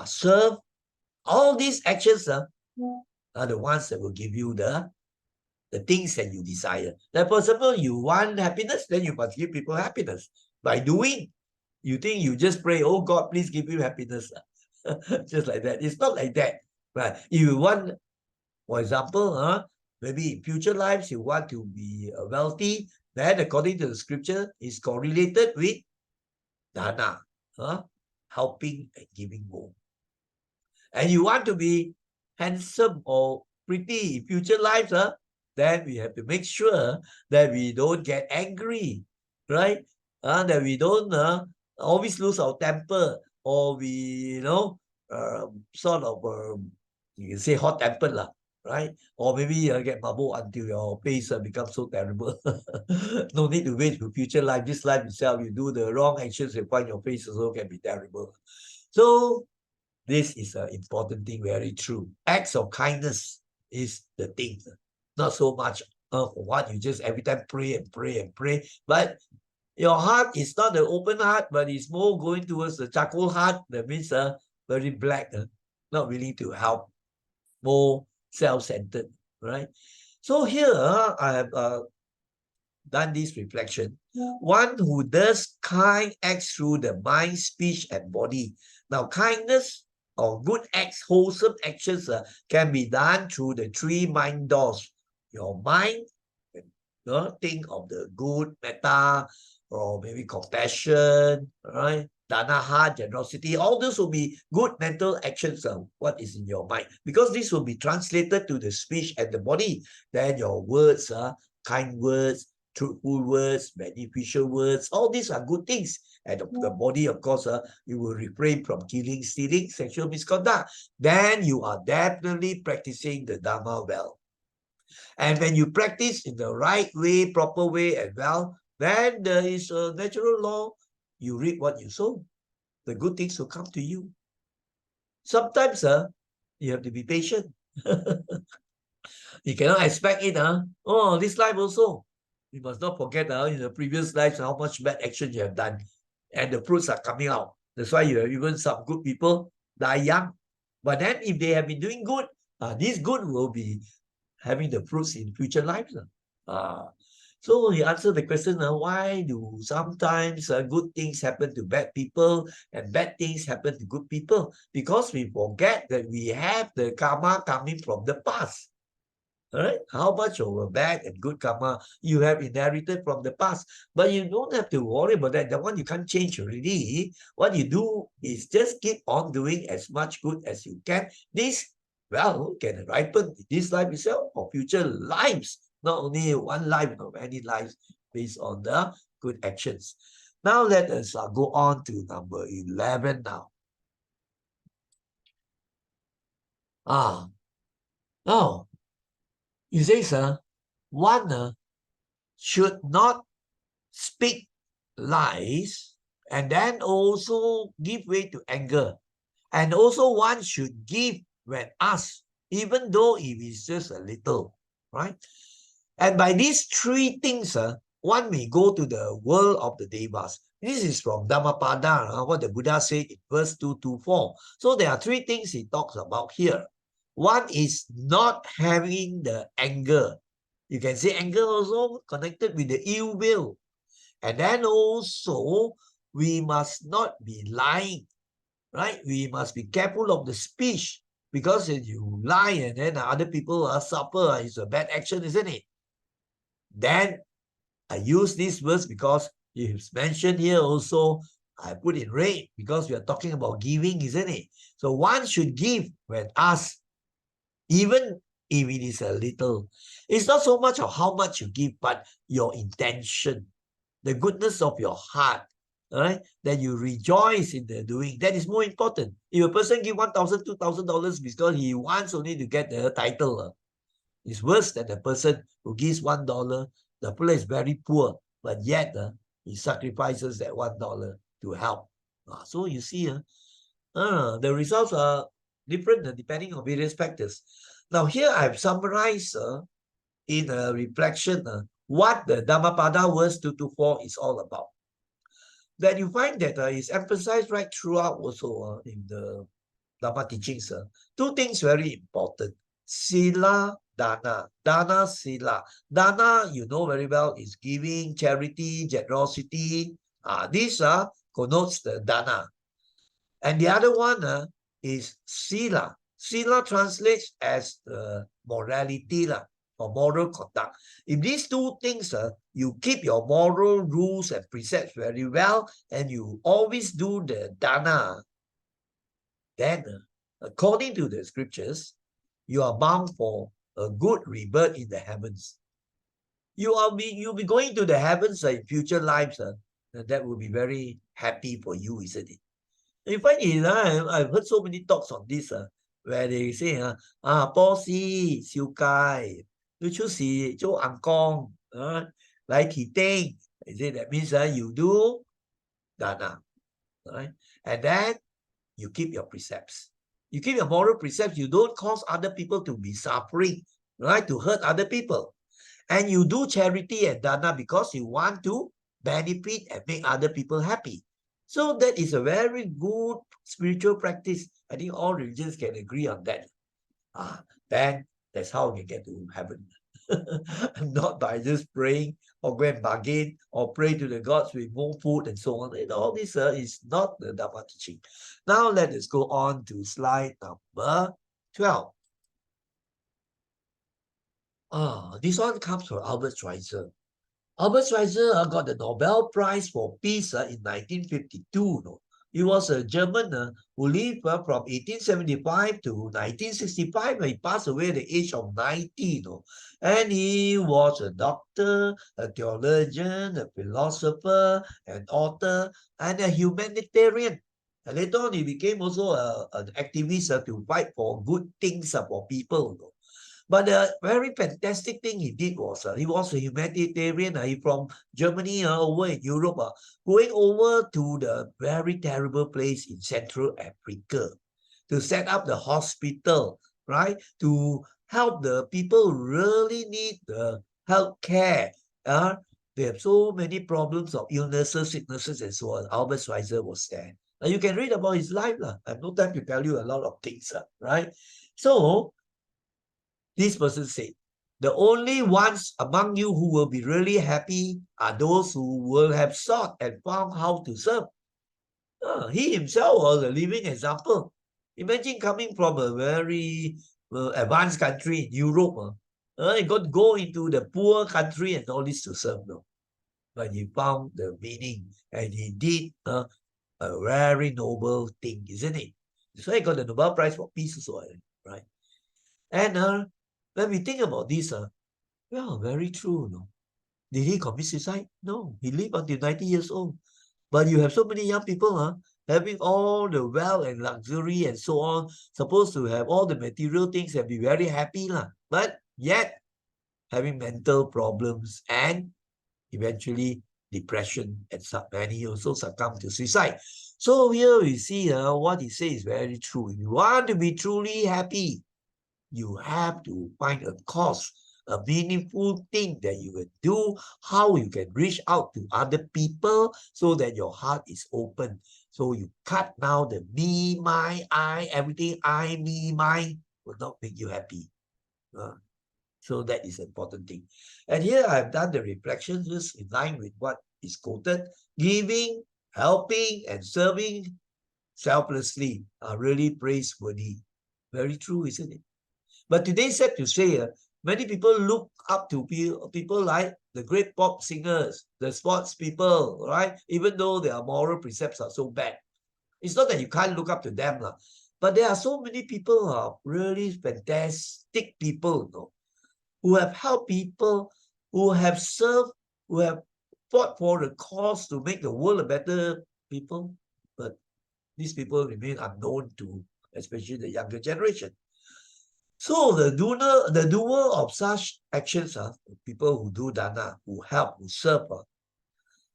serve. All these actions are the ones that will give you the things that you desire. Like for example, you want happiness, then you must give people happiness. By doing, you think you just pray, oh God, please give me happiness. Just like that. It's not like that. Right? If you want, for example, maybe in future lives, you want to be wealthy, then according to the scripture, is correlated with dana, helping and giving more. And you want to be handsome or pretty in future lives, then we have to make sure that we don't get angry, right? That we don't always lose our temper, or we, sort of, you can say hot-tempered, right? Or maybe get mabuk until your face becomes so terrible. No need to wait for future life. This life itself, you do the wrong actions, you find your face also can be terrible. So this is an important thing, very true. Acts of kindness is the thing. Not so much for what you just every time pray and pray and pray. But your heart is not an open heart, but it's more going towards the charcoal heart. That means very black, not willing to help, more self-centered, right? So here I have done this reflection. One who does kind acts through the mind, speech, and body. Now, kindness or good acts, wholesome actions can be done through the three mind doors. Your mind, think of the good, metta, or maybe compassion, right? Dana, heart, generosity, all those will be good mental actions of what is in your mind. Because this will be translated to the speech and the body. Then your words, kind words, truthful words, beneficial words, all these are good things. And the body, of course, you will refrain from killing, stealing, sexual misconduct. Then you are definitely practicing the Dharma well. And when you practice in the right way, proper way, and well, then there is a natural law. You reap what you sow. The good things will come to you. Sometimes you have to be patient. You cannot expect it. Oh, this life also. You must not forget in the previous lives how much bad action you have done. And the fruits are coming out. That's why you have even some good people die young. But then if they have been doing good, this good will be having the fruits in future lives. So he answered the question, why do sometimes good things happen to bad people and bad things happen to good people? Because we forget that we have the karma coming from the past. All right? How much of a bad and good karma you have inherited from the past. But you don't have to worry about that. The one you can't change already. What you do is just keep on doing as much good as you can. This, well, can ripen this life itself or future lives. Not only one life, but many lives based on the good actions. Now let us go on to number 11 now. Now, you say, sir, one should not speak lies and then also give way to anger. And also one should give when asked, even though if it's just a little, right? And by these three things, one may go to the world of the Devas. This is from Dhammapada, what the Buddha said in verse 224. So there are three things he talks about here. One is not having the anger. You can say anger also connected with the ill will. And then also, we must not be lying, right? We must be careful of the speech, because if you lie and then other people suffer, it's a bad action, isn't it? Then I use this verse because it's mentioned here also. I put in red because we are talking about giving, isn't it? So one should give when asked, even if it is a little. It's not so much of how much you give, but your intention, the goodness of your heart, right? That you rejoice in the doing. That is more important. If a person give $1,000, $2,000 because he wants only to get the title, it's worse than the person who gives $1. The person is very poor, but yet he sacrifices that $1 to help. So you see, the results are different depending on various factors. Now here I've summarized in a reflection what the Dhammapada verse 224 is all about. That you find that is emphasized right throughout also in the Dhamma teachings. Two things very important. Sila, dana. Dana, sila. Dana, you know very well, is giving, charity, generosity. These connotes the dana. And the other one is sila. Sila translates as morality or moral conduct. If these two things, you keep your moral rules and precepts very well, and you always do the dana, then according to the scriptures, you are bound for a good rebirth in the heavens. You'll be going to the heavens in future lives, and that will be very happy for you, isn't it? You find it, I've heard so many talks on this, where they say, bo si, siu gai, you choose si, jo ang gong, like he think. They say that means you do dana, right? And then you keep your precepts. You keep your moral precepts. You don't cause other people to be suffering, right? To hurt other people. And you do charity and dana because you want to benefit and make other people happy. So that is a very good spiritual practice. I think all religions can agree on that. Then that's how we get to heaven. Not by just praying or go and bargain or pray to the gods with more food and so on. And all this is not the Dharma teaching. Now let us go on to slide number 12. This one comes from Albert Schweitzer. Albert Schweitzer got the Nobel Prize for Peace in 1952. No? He was a German who lived from 1875 to 1965 when he passed away at the age of 90. No? And he was a doctor, a theologian, a philosopher, an author, and a humanitarian. And later on, he became also an activist to fight for good things for people. No? But the very fantastic thing he did was he was a humanitarian. He from Germany over in Europe, going over to the very terrible place in Central Africa to set up the hospital, right? To help the people who really need the health care. They have so many problems of illnesses, sicknesses, and so on. Albert Schweitzer was there. Now you can read about his life. I have no time to tell you a lot of things, right? So this person said, the only ones among you who will be really happy are those who will have sought and found how to serve. He himself was a living example. Imagine coming from a very advanced country in Europe. He got to go into the poor country and all this to serve. No? But he found the meaning and he did a very noble thing, isn't it? So he got the Nobel Prize for Peace also, right? And when we think about this, very true. No? Did he commit suicide? No, he lived until 90 years old. But you have so many young people having all the wealth and luxury and so on, supposed to have all the material things and be very happy. But yet, having mental problems and eventually depression, and many also succumb to suicide. So here we see what he says is very true. If you want to be truly happy, you have to find a cause, a meaningful thing that you can do, how you can reach out to other people so that your heart is open. So you cut down the me, my, I, everything, I, me, mine will not make you happy. So that is an important thing. And here I've done the reflections just in line with what is quoted. Giving, helping, and serving selflessly are really praiseworthy. Very true, isn't it? But today, sad to say, many people look up to people like the great pop singers, the sports people, right? Even though their moral precepts are so bad. It's not that you can't look up to them, but there are so many people who are really fantastic people, who have helped people, who have served, who have fought for the cause to make the world a better people. But these people remain unknown to, especially the younger generation. So the doer of such actions are people who do dana, who help, who serve.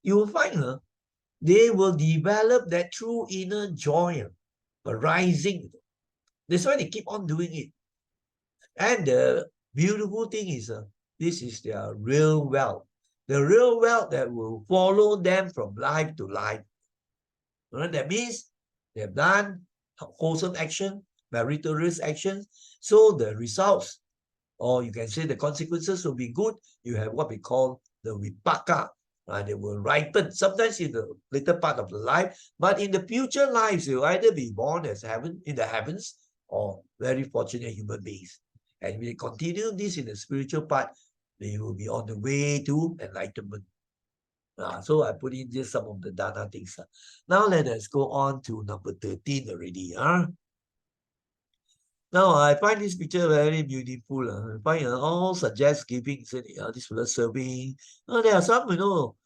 You will find they will develop that true inner joy arising. That's why they keep on doing it. And the beautiful thing is this is their real wealth. The real wealth that will follow them from life to life. That means they have done wholesome action, meritorious actions, so the results, or you can say the consequences will be good. You have what we call the vipaka. They will ripen, sometimes in the later part of the life, but in the future lives, you'll either be born as in the heavens or very fortunate human beings. And we continue this in the spiritual part, they will be on the way to enlightenment. So I put in just some of the dana things. Now let us go on to number 13 already. Now, I find this picture very beautiful. I find all suggest giving, this was serving. There are some,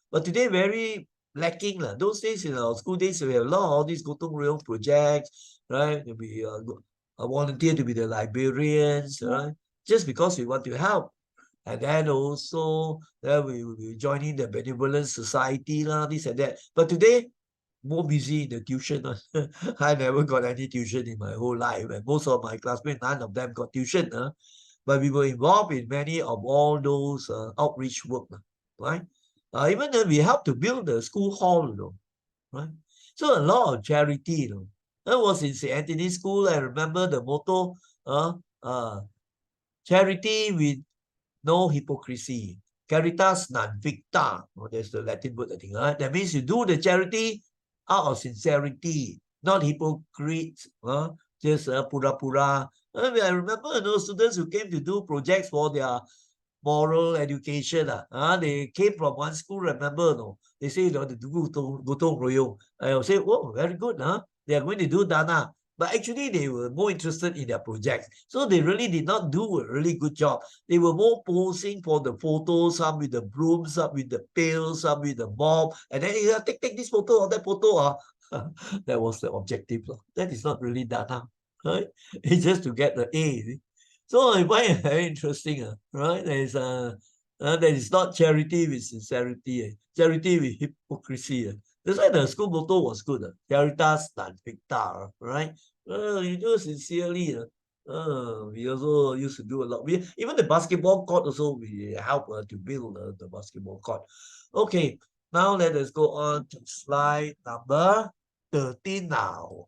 but today very lacking. Those days in our school days, we have a lot of these Gotong Royong projects, right? We volunteer to be the librarians, right? Just because we want to help. And then also, we join in the benevolent society, this and that. But today, more busy in the tuition. I never got any tuition in my whole life. And most of my classmates, none of them got tuition. But we were involved in many of all those outreach work, right? Even then, we helped to build the school hall, right? So a lot of charity, That was in St. Anthony School. I remember the motto, charity with no hypocrisy. Caritas non victa. Oh, that's the Latin word, I think. Right? That means you do the charity out of sincerity, not hypocrite. Just pura-pura. I remember those students who came to do projects for their moral education. They came from one school, remember, no? They say, they do Gotong Royong. I will say, oh, very good, They are going to do Dana. But actually, they were more interested in their projects. So they really did not do a really good job. They were more posing for the photos, some with the broom, some with the pail, some with the mop. And then, take this photo or that photo. That was the objective. That is not really Dana, right? It's just to get the A. So I find it very interesting, right? There is not charity with sincerity, charity with hypocrisy. That's why the school motto was good. Caritas non victa, right? You do sincerely. We also used to do a lot. Even the basketball court also, we help to build the basketball court. Okay, now let us go on to slide number 13 now.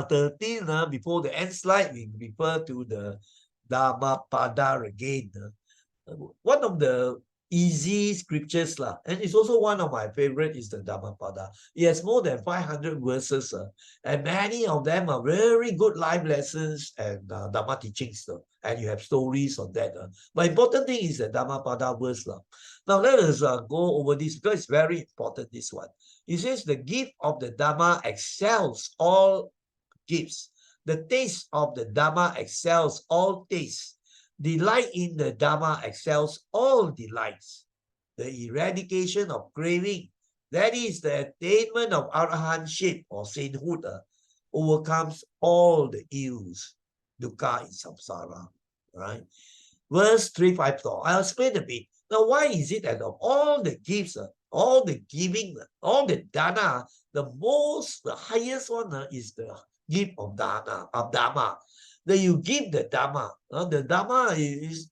13, before the end slide, we refer to the Dhammapada again. One of the easy scriptures, and it's also one of my favorite is the Dhammapada. It has more than 500 verses, and many of them are very good life lessons and Dhamma teachings. And you have stories on that. But important thing is the Dhammapada verse. Now let us go over this because it's very important, this one. It says the gift of the Dhamma excels all gifts. The taste of the Dhamma excels all tastes. Delight in the Dhamma excels all delights. The eradication of craving, that is the attainment of arahantship or sainthood, overcomes all the ills, dukkha in samsara, right? Verse 354. I'll explain a bit. Now, why is it that of all the gifts, all the giving, all the dana, the highest one is the gift of Dhamma. That you give the Dhamma. The Dhamma is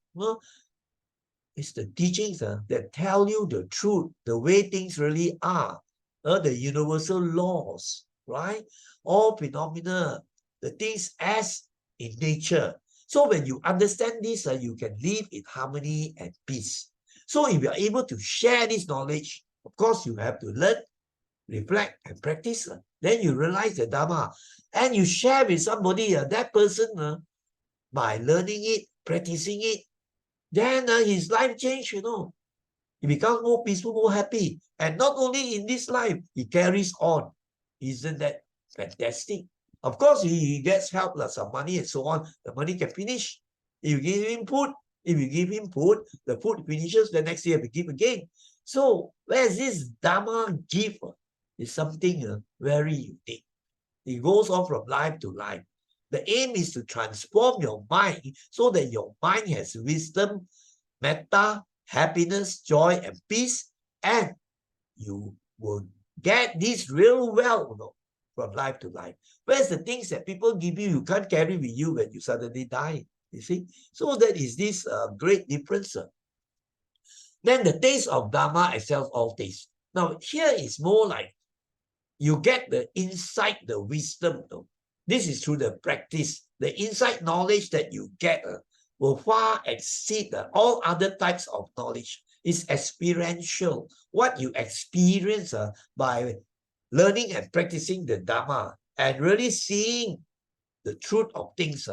the teachings that tell you the truth, the way things really are, the universal laws, right? All phenomena, the things as in nature. So when you understand this, you can live in harmony and peace. So if you are able to share this knowledge, of course you have to learn, reflect, and practice. Then you realize the Dhamma. And you share with somebody, that person, by learning it, practicing it, then his life changed, He becomes more peaceful, more happy. And not only in this life, he carries on. Isn't that fantastic? Of course, he gets help, some money and so on. The money can finish. If you give him food, the food finishes, the next year we give again. So where's this Dhamma gift? It's something very unique. It goes on from life to life. The aim is to transform your mind so that your mind has wisdom, metta, happiness, joy, and peace, and you will get this real wealth from life to life. Whereas the things that people give you, you can't carry with you when you suddenly die. You see? So that is this great difference. Then the taste of Dhamma excels all tastes. Now, here is more like you get the insight, the wisdom. This is through the practice. The insight knowledge that you get will far exceed all other types of knowledge. It's experiential. What you experience by learning and practicing the Dhamma and really seeing the truth of things,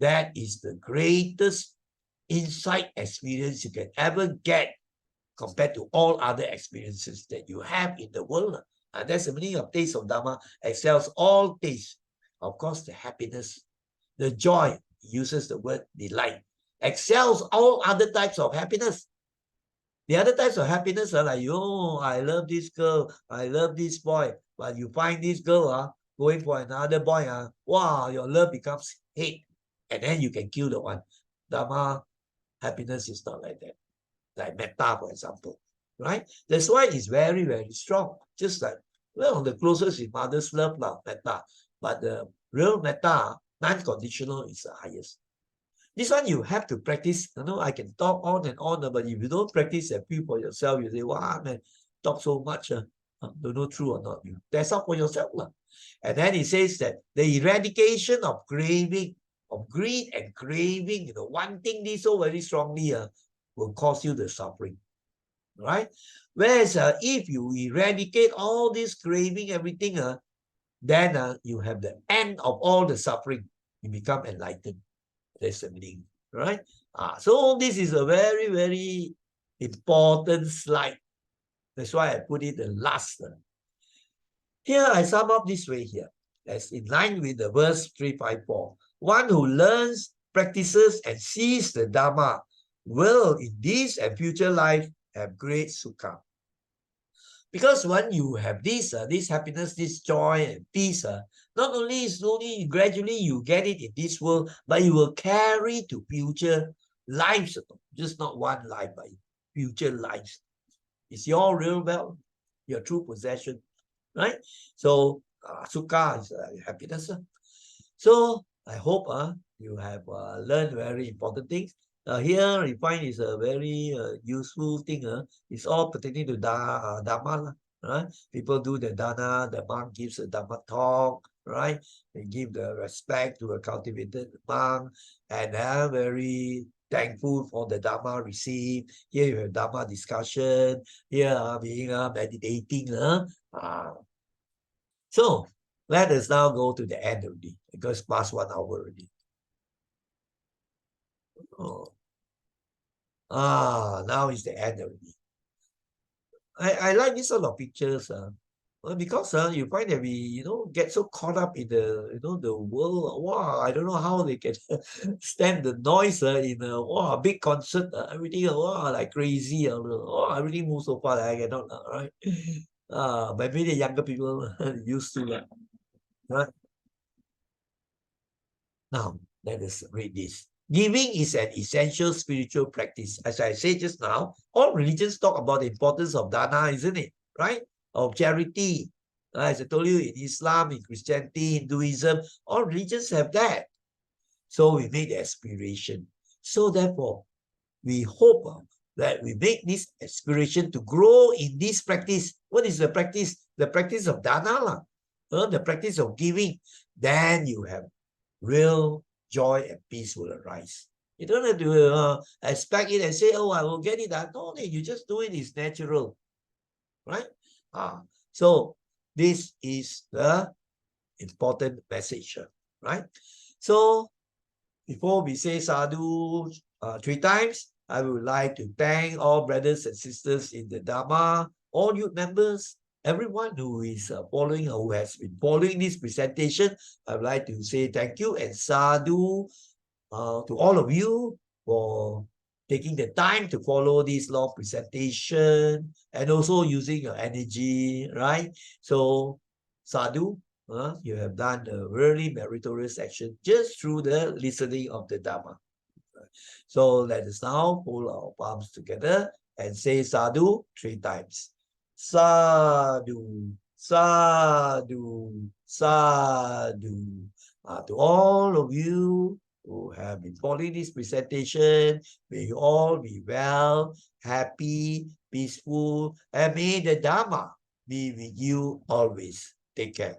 that is the greatest insight experience you can ever get compared to all other experiences that you have in the world. And that's the meaning of taste of Dhamma, excels all tastes. Of course, the happiness, the joy, uses the word delight, excels all other types of happiness. The other types of happiness are like, oh, I love this girl, I love this boy, but you find this girl going for another boy, wow, your love becomes hate, and then you can kill the one. Dharma happiness is not like that. Like metta, for example, right? That's why it's very, very strong. Just like, well, the closest is mother's love, metta. But the real metta, non-conditional, is the highest. This one you have to practice. I can talk on and on, but if you don't practice and feel for yourself, you say, wow, man, talk so much. Don't know true or not. You test out for yourself. And then he says that the eradication of craving, of greed and craving, wanting this so very strongly, will cause you the suffering. Right? Whereas if you eradicate all this craving, everything, then you have the end of all the suffering. You become enlightened. That's the meaning, right? So this is a very, very important slide. That's why I put it the last. Here I sum up this way here, as in line with the verse 354. One who learns, practices, and sees the Dharma will in this and future life have great sukha. Because when you have this happiness, this joy and peace, not only slowly, gradually you get it in this world, but you will carry to future lives, just not one life, but future lives. It's your real wealth, your true possession, right? So sukha is happiness. So I hope you have learned very important things. Here you find is a very useful thing. It's all pertaining to Dharma. Right? People do the dana, the monk gives a Dharma talk, right? They give the respect to a cultivated monk, and they are very thankful for the Dharma received. Here you have Dharma discussion. Here being meditating. So let us now go to the end already, because past 1 hour already. Oh. Now is the end already. I like this sort of pictures, because you find that we get so caught up in the the world. Wow, I don't know how they can stand the noise in a big concert. Everything like crazy. Everything moves so fast I cannot, right? Maybe the younger people used to, right? Now, let us read this. Giving is an essential spiritual practice. As I said just now, all religions talk about the importance of dana, isn't it? Right? Of charity. As I told you, in Islam, in Christianity, Hinduism, all religions have that. So we make the aspiration. So therefore, we hope that we make this aspiration to grow in this practice. What is the practice? The practice of dana, the practice of giving. Then you have real joy and peace will arise. You don't have to expect it and say, oh, I will get it. No, you just do it. It's natural, right? So this is the important message, right? So before we say sadhu 3 times, I would like to thank all brothers and sisters in the Dharma, all youth members, everyone who is following or who has been following this presentation. I would like to say thank you and sadhu to all of you for taking the time to follow this long presentation and also using your energy, right? So sadhu, you have done a really meritorious action just through the listening of the Dharma. So let us now pull our palms together and say sadhu 3 times. Sadhu, sadhu, sadhu. To all of you who have been following this presentation, may you all be well, happy, peaceful, and may the Dharma be with you always. Take care.